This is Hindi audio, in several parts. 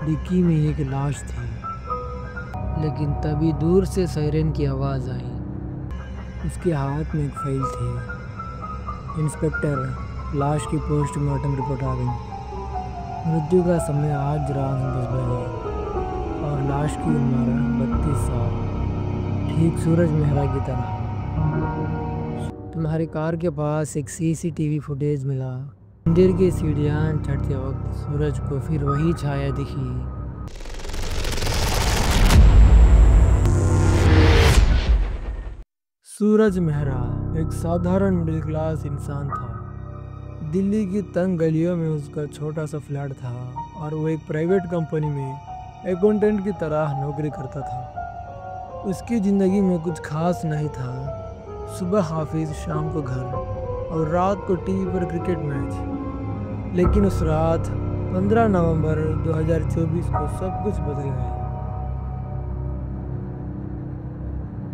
डिक्की में एक लाश थी। लेकिन तभी दूर से सायरन की आवाज़ आई। उसके हाथ में एक फाइल थी। इंस्पेक्टर, लाश की पोस्टमार्टम रिपोर्ट आ गई। मृत्यु का समय आज रात 10 बजे और लाश की उम्र 32 साल, ठीक सूरज मेहरा की तरह। तुम्हारी कार के पास एक सीसीटीवी फुटेज मिला। मंदिर की सीढ़ियाँ चढ़ते वक्त सूरज को फिर वही छाया दिखी। सूरज मेहरा एक साधारण मिडिल क्लास इंसान था। दिल्ली की तंग गलियों में उसका छोटा सा फ्लैट था और वो एक प्राइवेट कंपनी में अकाउंटेंट की तरह नौकरी करता था। उसकी ज़िंदगी में कुछ खास नहीं था। सुबह ऑफिस, शाम को घर और रात को टीवी पर क्रिकेट मैच। लेकिन उस रात 15 नवंबर 2024 को सब कुछ बदल गया।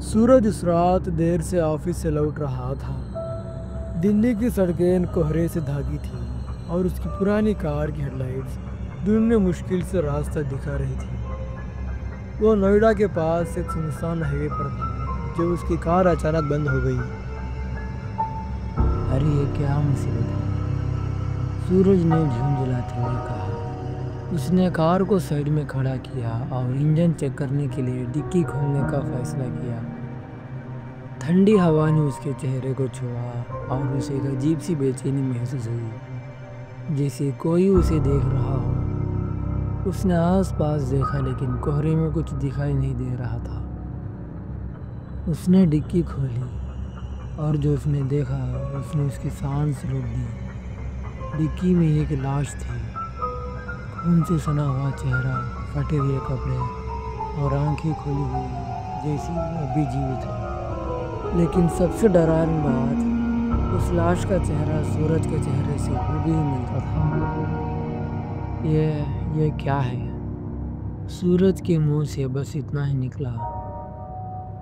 सूरज उस रात देर से ऑफिस से लौट रहा था। दिल्ली की सड़कें कोहरे से ढकी थी और उसकी पुरानी कार की हेडलाइट्स दिन में मुश्किल से रास्ता दिखा रही थी। वो नोएडा के पास एक सुनसान हाईवे पर था जब उसकी कार अचानक बंद हो गई। अरे ये क्या मुसीबत है, सूरज ने झुंझलाते हुए कहा। उसने कार को साइड में खड़ा किया और इंजन चेक करने के लिए डिक्की खोलने का फैसला किया। ठंडी हवा ने उसके चेहरे को छुआ और उसे एक अजीब सी बेचैनी महसूस हुई, जैसे कोई उसे देख रहा हो। उसने आसपास देखा लेकिन कोहरे में कुछ दिखाई नहीं दे रहा था। उसने डिक्की खोली और जो उसने देखा उसने उसकी सांस रोक दी। डिक्की में एक लाश थी। खून से सना हुआ चेहरा, फटे हुए कपड़े और आंखें खोली हुई जैसी वो अभी जीवित है। लेकिन सबसे डरावनी बात, उस लाश का चेहरा सूरज के चेहरे से हूबहू मिलता था। ये क्या है? सूरज के मुंह से बस इतना ही निकला।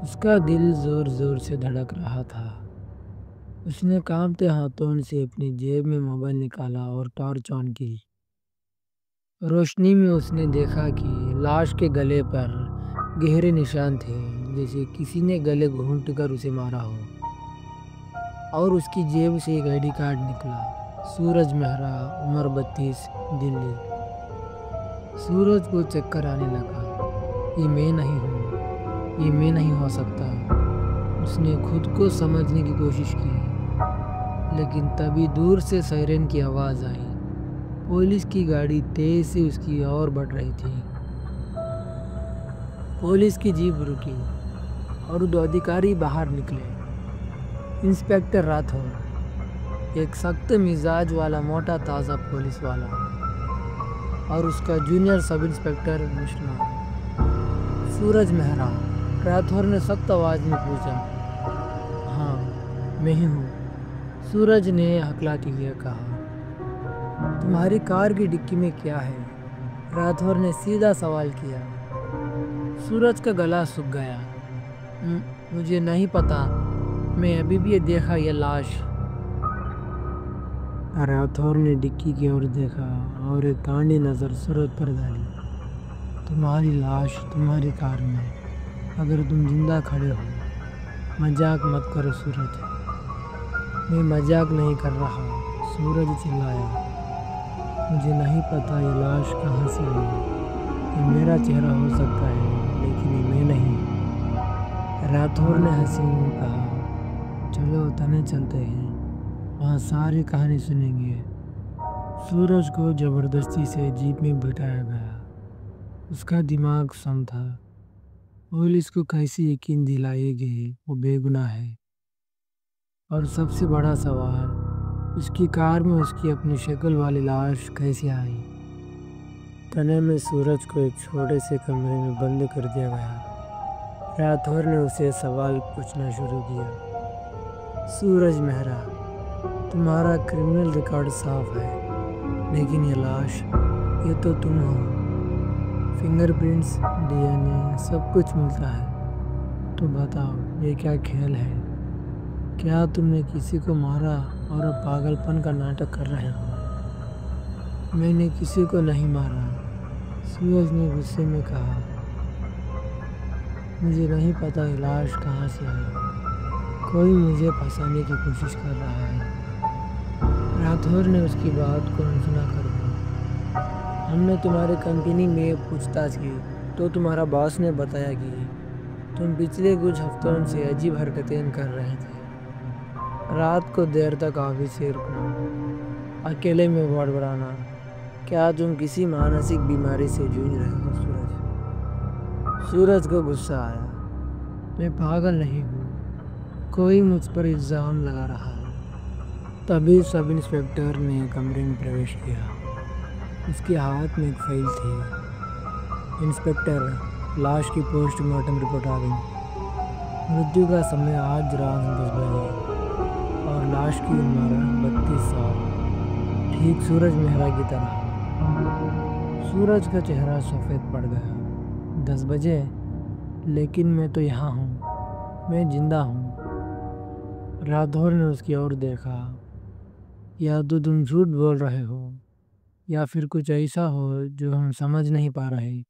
उसका दिल जोर जोर से धड़क रहा था। उसने कांपते हाथों से अपनी जेब में मोबाइल निकाला और टॉर्च ऑन की। रोशनी में उसने देखा कि लाश के गले पर गहरे निशान थे, जैसे किसी ने गले घूंट कर उसे मारा हो। और उसकी जेब से एक आईडी कार्ड निकला। सूरज मेहरा, उम्र 32, दिल्ली। सूरज को चक्कर आने लगा। ये मैं नहीं हूँ, ये मैं नहीं हो सकता। उसने खुद को समझने की कोशिश की, लेकिन तभी दूर से सायरन की आवाज़ आई। पुलिस की गाड़ी तेज से उसकी ओर बढ़ रही थी। पुलिस की जीप रुकी और 2 अधिकारी बाहर निकले। इंस्पेक्टर राठौर, एक सख्त मिजाज वाला मोटा ताज़ा पुलिस वाला, और उसका जूनियर सब इंस्पेक्टर मिश्रा। सूरज मेहरा, राठौर ने सख्त आवाज़ में पूछा। हाँ, मैं ही हूँ, सूरज ने हकलाते हुए कहा। तुम्हारी कार की डिक्की में क्या है? राठौर ने सीधा सवाल किया। सूरज का गला सूख गया। मुझे नहीं पता, मैं अभी भी देखा ये लाश। राठौर ने डिक्की की ओर देखा और एक कांडी नज़र सूरज पर डाली। तुम्हारी लाश तुम्हारी कार में, अगर तुम जिंदा खड़े हो, मजाक मत करो सूरज। मैं मजाक नहीं कर रहा, सूरज चिल्लाया। मुझे नहीं पता ये लाश कहाँ से आई। ये मेरा चेहरा हो सकता है, लेकिन ये मैं नहीं। राठौर ने हंसी में कहा, चलो तने चलते हैं, वहाँ सारी कहानी सुनेंगे। सूरज को ज़बरदस्ती से जीप में बिठाया गया। उसका दिमाग सम था। पुलिस को कैसे यकीन दिलाएगी वो बेगुनाह है? और सबसे बड़ा सवाल, उसकी कार में उसकी अपनी शक्ल वाली लाश कैसे आई? तने में सूरज को एक छोटे से कमरे में बंद कर दिया गया। राठौर ने उसे सवाल पूछना शुरू किया। सूरज मेहरा, तुम्हारा क्रिमिनल रिकॉर्ड साफ है, लेकिन ये लाश, ये तो तुम हो। फिंगरप्रिंट्स, डीएनए सब कुछ मिलता है। तो बताओ, ये क्या खेल है? क्या तुमने किसी को मारा और अब पागलपन का नाटक कर रहे हो? मैंने किसी को नहीं मारा, सूरज ने गुस्से में कहा, मुझे नहीं पता ये लाश कहाँ से आई। कोई मुझे फंसाने की कोशिश कर रहा है। राठौर ने उसकी बात को अनसुना कर दिया। हमने तुम्हारे कंपनी में पूछताछ की तो तुम्हारा बॉस ने बताया कि तुम पिछले कुछ हफ्तों से अजीब हरकतें कर रहे थे। रात को देर तक ऑफिस से रुकना, अकेले में बड़बड़ाना। क्या तुम किसी मानसिक बीमारी से जूझ रहे हो सूरज? सूरज को गुस्सा आया। मैं पागल नहीं हूँ, कोई मुझ पर इल्ज़ाम लगा रहा है। तभी सब इंस्पेक्टर ने कमरे में प्रवेश किया। उसके हाथ में एक फाइल थी। इंस्पेक्टर, लाश की पोस्टमार्टम रिपोर्ट आ गई। मृत्यु का समय आज रात 10 बजे और लाश की उम्र 32 साल, ठीक सूरज मेहरा की तरह। सूरज का चेहरा सफ़ेद पड़ गया। 10 बजे? लेकिन मैं तो यहाँ हूँ, मैं जिंदा हूँ। राठौर ने उसकी ओर देखा। या तो तुम झूठ बोल रहे हो या फिर कुछ ऐसा हो जो हम समझ नहीं पा रहे।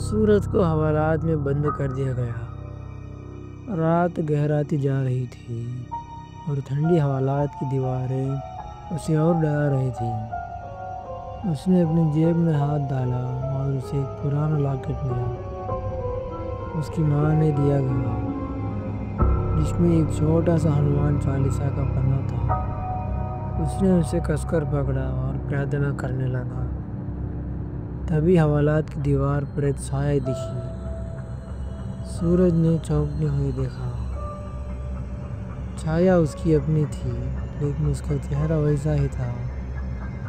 सूरज को हवालात में बंद कर दिया गया। रात गहराती जा रही थी और ठंडी हवालात की दीवारें उसे और डरा रही थी। उसने अपनी जेब में हाथ डाला और उसे एक पुराना लॉकेट मिला। उसकी माँ ने दिया गया, जिसमें एक छोटा सा हनुमान चालीसा का पन्ना था। उसने उसे कसकर पकड़ा और प्रार्थना करने लगा। तभी हवालात की दीवार पर एक छाया दिखी। सूरज ने चौंकने हुए देखा। छाया उसकी अपनी थी, लेकिन उसका चेहरा वैसा ही था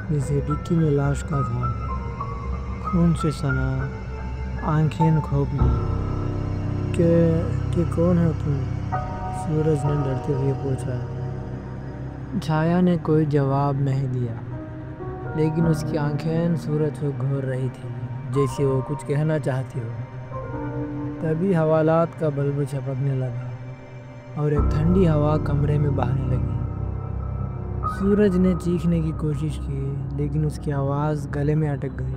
जैसे डिक्की में लाश का था। खून से सना, आंखें खोखली। के कौन हो तुम? सूरज ने डरते हुए पूछा। छाया ने कोई जवाब नहीं दिया, लेकिन उसकी आंखें सूरज को घूर रही थी, जैसे वो कुछ कहना चाहती हो। तभी हवालात का बल्ब झपकने लगा और एक ठंडी हवा कमरे में बहने लगी। सूरज ने चीखने की कोशिश की, लेकिन उसकी आवाज़ गले में अटक गई।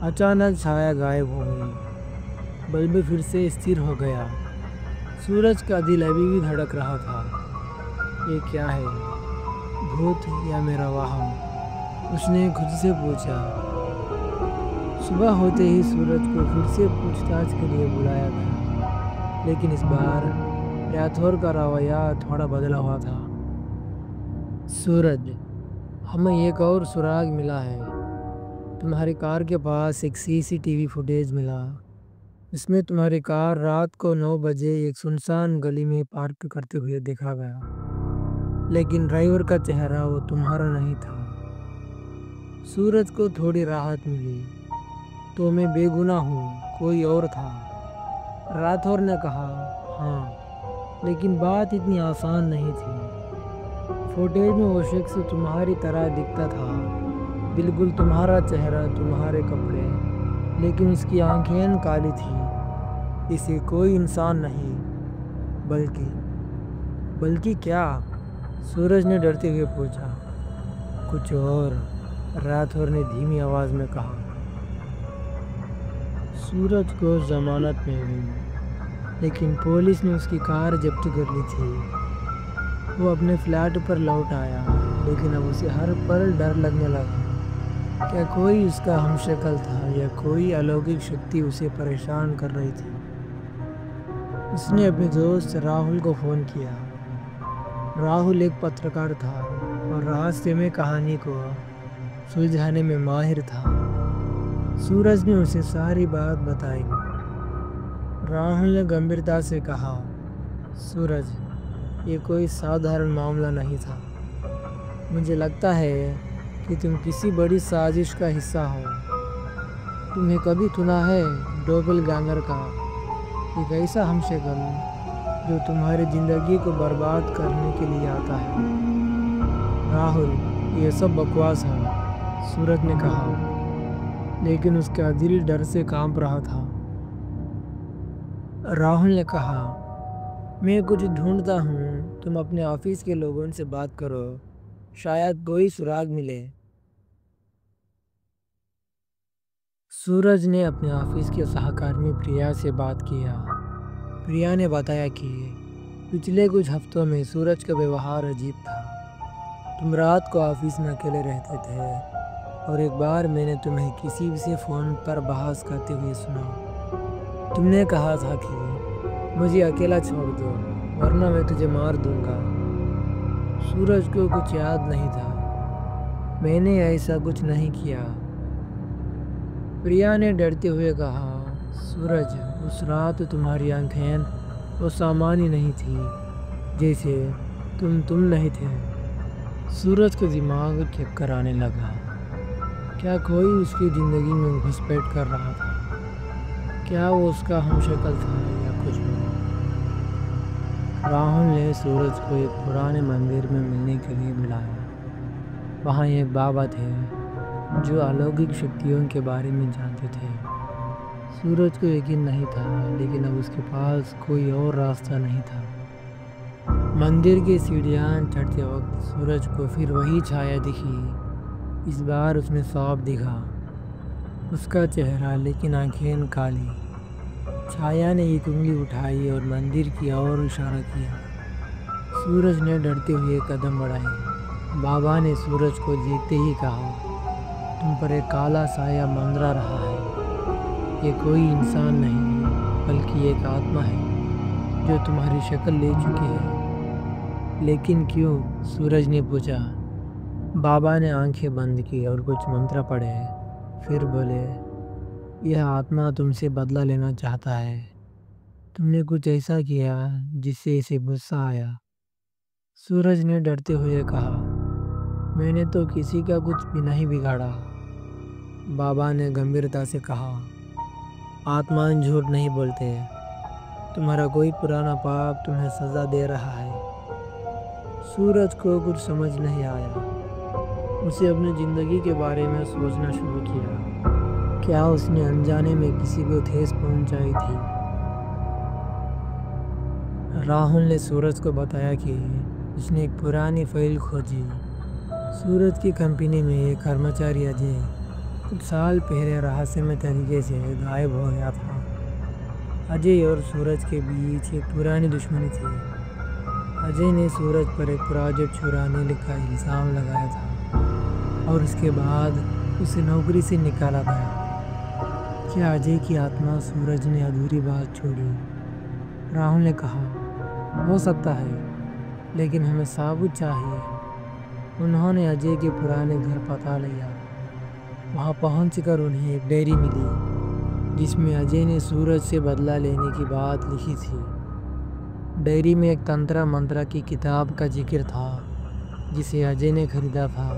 अचानक छाया गायब हो गई। बल्ब फिर से स्थिर हो गया। सूरज का दिल अभी भी धड़क रहा था। ये क्या है, भूत या मेरा वाहम? उसने खुद से पूछा। सुबह होते ही सूरज को फिर से पूछताछ के लिए बुलाया गया, लेकिन इस बार राठौर का रवैया थोड़ा बदला हुआ था। सूरज, हमें एक और सुराग मिला है। तुम्हारी कार के पास एक सीसीटीवी फुटेज मिला। इसमें तुम्हारी कार रात को 9 बजे एक सुनसान गली में पार्क करते हुए देखा गया, लेकिन ड्राइवर का चेहरा वो तुम्हारा नहीं था। सूरज को थोड़ी राहत मिली। तो मैं बेगुनाह हूँ, कोई और था। राठौर ने कहा, हाँ, लेकिन बात इतनी आसान नहीं थी। फुटेज में वो शख्स तुम्हारी तरह दिखता था, बिल्कुल तुम्हारा चेहरा, तुम्हारे कपड़े, लेकिन उसकी आंखें काली थी। इसे कोई इंसान नहीं, बल्कि क्या? सूरज ने डरते हुए पूछा। कुछ और, राठौर ने धीमी आवाज में कहा। सूरज को जमानत मिल गई, लेकिन पुलिस ने उसकी कार जब्त कर ली थी। वो अपने फ्लैट पर लौट आया, लेकिन अब उसे हर पल डर लगने लगा। क्या कोई उसका हमशक्ल था या कोई अलौकिक शक्ति उसे परेशान कर रही थी? उसने अपने दोस्त राहुल को फ़ोन किया। राहुल एक पत्रकार था और रहस्यमय कहानी को सुलझाने में माहिर था। सूरज ने उसे सारी बात बताई। राहुल ने गंभीरता से कहा, सूरज, ये कोई साधारण मामला नहीं था। मुझे लगता है कि तुम किसी बड़ी साजिश का हिस्सा हो। तुम्हें कभी सुना है डोपलगैंगर का? एक ऐसा हमशक्ल जो तुम्हारी ज़िंदगी को बर्बाद करने के लिए आता है। राहुल, ये सब बकवास है, सूरज ने कहा, लेकिन उसका दिल डर से कांप रहा था। राहुल ने कहा, मैं कुछ ढूंढता हूँ, तुम अपने ऑफिस के लोगों से बात करो, शायद कोई सुराग मिले। सूरज ने अपने ऑफिस के सहकर्मी प्रिया से बात किया। प्रिया ने बताया कि पिछले कुछ हफ्तों में सूरज का व्यवहार अजीब था। तुम रात को ऑफिस में अकेले रहते थे और एक बार मैंने तुम्हें किसी से फ़ोन पर बहस करते हुए सुना। तुमने कहा था कि मुझे अकेला छोड़ दो वरना मैं तुझे मार दूंगा। सूरज को कुछ याद नहीं था। मैंने ऐसा कुछ नहीं किया। प्रिया ने डरते हुए कहा, सूरज, उस रात तुम्हारी आंखें वो सामान्य नहीं थी, जैसे तुम नहीं थे। सूरज के दिमाग चक्कर आने लगा। क्या कोई उसकी ज़िंदगी में घुसपैठ कर रहा था? क्या वो उसका हमशक्ल था या कुछ और? राहुल ने सूरज को एक पुराने मंदिर में मिलने के लिए बुलाया। वहाँ एक बाबा थे जो अलौकिक शक्तियों के बारे में जानते थे। सूरज को यकीन नहीं था, लेकिन अब उसके पास कोई और रास्ता नहीं था। मंदिर की सीढ़ियाँ चढ़ते वक्त सूरज को फिर वही छाया दिखी। इस बार उसने साफ दिखा, उसका चेहरा, लेकिन आंखें काली। छाया ने एक उंगली उठाई और मंदिर की ओर इशारा किया। सूरज ने डरते हुए कदम बढ़ाए। बाबा ने सूरज को देखते ही कहा, तुम पर एक काला साया मंडरा रहा है। ये कोई इंसान नहीं बल्कि एक आत्मा है जो तुम्हारी शक्ल ले चुकी है। लेकिन क्यों? सूरज ने पूछा। बाबा ने आंखें बंद की और कुछ मंत्र पढ़े। फिर बोले, यह आत्मा तुमसे बदला लेना चाहता है। तुमने कुछ ऐसा किया जिससे इसे गुस्सा आया। सूरज ने डरते हुए कहा, मैंने तो किसी का कुछ भी नहीं बिगाड़ा। बाबा ने गंभीरता से कहा, आत्माएं झूठ नहीं बोलते। तुम्हारा कोई पुराना पाप तुम्हें सज़ा दे रहा है। सूरज को कुछ समझ नहीं आया। उसे अपनी ज़िंदगी के बारे में सोचना शुरू किया। क्या उसने अनजाने में किसी को ठेस पहुंचाई थी? राहुल ने सूरज को बताया कि उसने एक पुरानी फाइल खोजी। सूरज की कंपनी में एक कर्मचारी अजय कुछ साल पहले रहस्यमय तरीके से गायब हो गया था। अजय और सूरज के बीच एक पुरानी दुश्मनी थी। अजय ने सूरज पर एक प्रोजेक्ट चुराने का इल्ज़ाम लगाया था और उसके बाद उसे नौकरी से निकाला गया। क्या अजय की आत्मा सूरज ने अधूरी बात छोड़ी? राहुल ने कहा, हो सकता है, लेकिन हमें साबुत चाहिए। उन्होंने अजय के पुराने घर पता लिया। वहाँ पहुंचकर उन्हें एक डायरी मिली जिसमें अजय ने सूरज से बदला लेने की बात लिखी थी। डायरी में एक तंत्र मंत्र की किताब का जिक्र था जिसे अजय ने खरीदा था।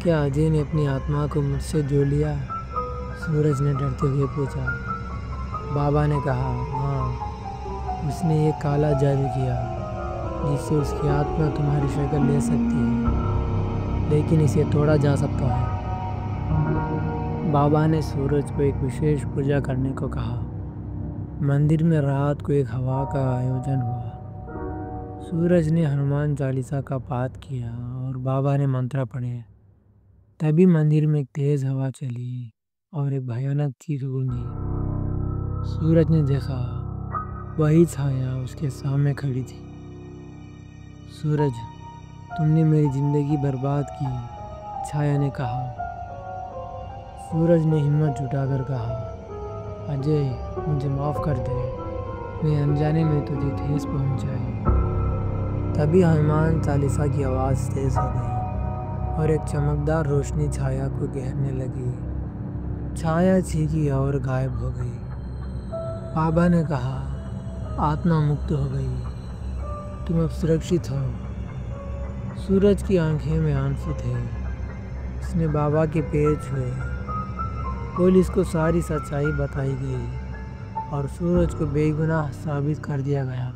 क्या अजय ने अपनी आत्मा को मुझसे जोड़ लिया? सूरज ने डरते हुए पूछा। बाबा ने कहा, हाँ, उसने एक काला जादू किया जिससे उसकी आत्मा तुम्हारी शक्ल ले सकती है, लेकिन इसे तोड़ा जा सकता है। बाबा ने सूरज को एक विशेष पूजा करने को कहा। मंदिर में रात को एक हवा का आयोजन हुआ। सूरज ने हनुमान चालीसा का पाठ किया और बाबा ने मंत्र पढ़े। तभी मंदिर में एक तेज हवा चली और एक भयानक चीख गूंजी। सूरज ने देखा, वही छाया उसके सामने खड़ी थी। सूरज, तुमने मेरी जिंदगी बर्बाद की, छाया ने कहा। सूरज ने हिम्मत जुटाकर कहा, अजय, मुझे माफ़ कर दे, मैं अनजाने में तुझे ठेस पहुंचाई। तभी हनुमान चालीसा की आवाज़ तेज़ हो गई और एक चमकदार रोशनी छाया को घेरने लगी। छाया चीखी और गायब हो गई। बाबा ने कहा, आत्मा मुक्त हो गई, तुम अब सुरक्षित हो। सूरज की आंखें में आंसू थे। उसने बाबा के पैर छुए। पुलिस को सारी सच्चाई बताई गई और सूरज को बेगुनाह साबित कर दिया गया।